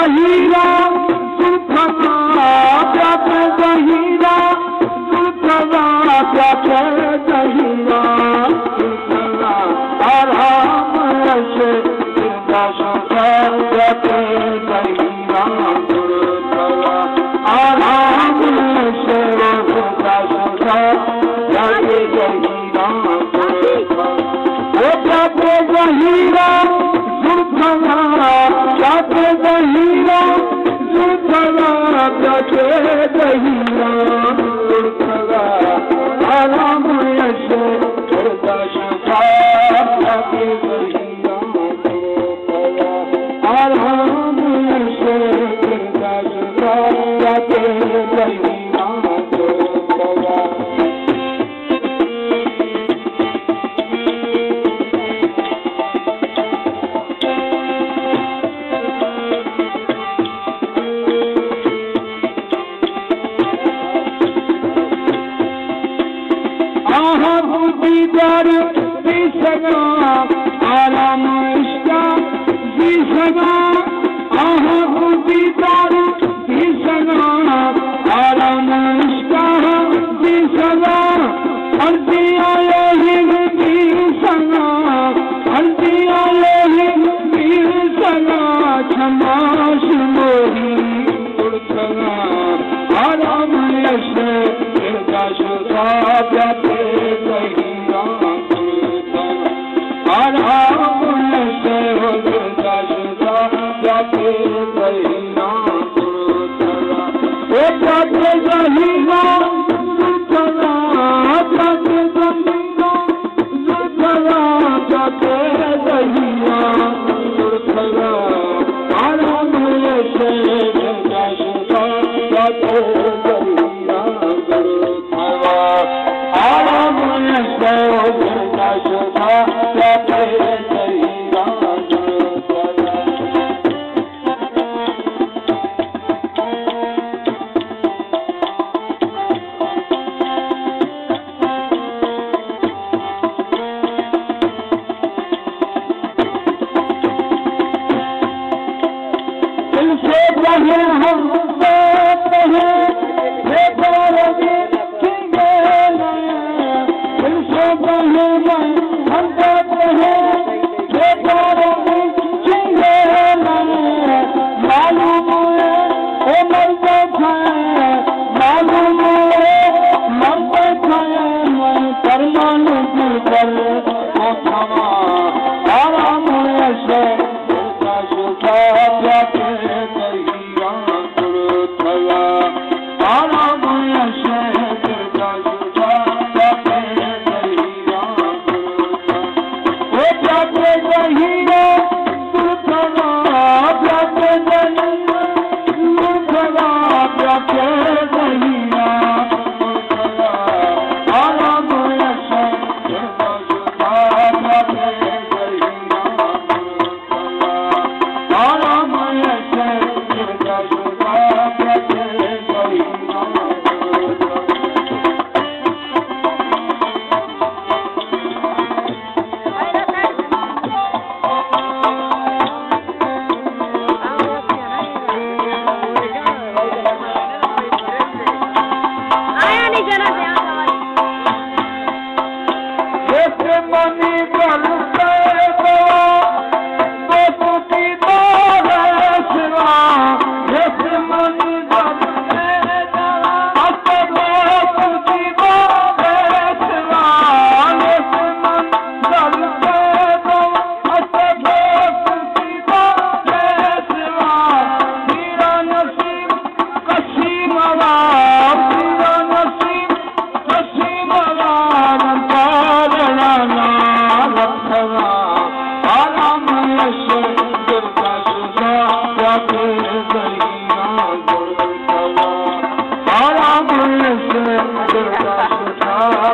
हीरा सुखना प्याते हीरा सुखना प्याते हीरा सुखना आराम से प्याते हीरा सुखना आराम से प्याते हीरा सुखना प्याते हीरा सुखना प्याते हीरा सुखना आराम से प्याते हीरा आराम से प्याते हीरा दीदार भी सगा आराम इसका भी सगा दीदार भी सगा आराम इसका भी सगा अर्जी आए भी सगा अर्जी आए भी सगा क्षमाश मोही सगा आराम से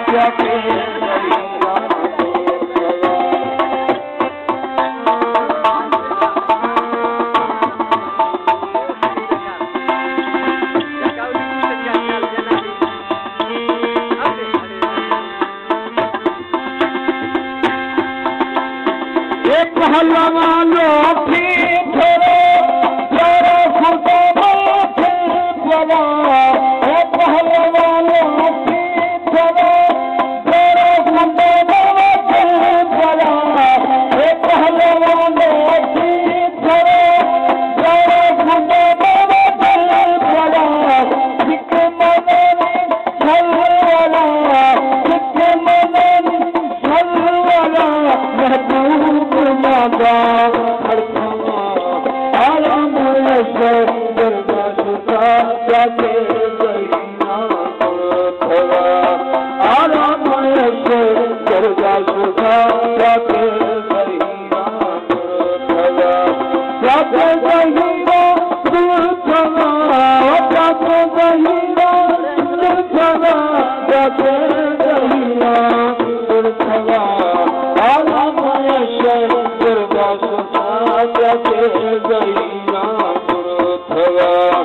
प्याते पहलवानों की थोड़े देवा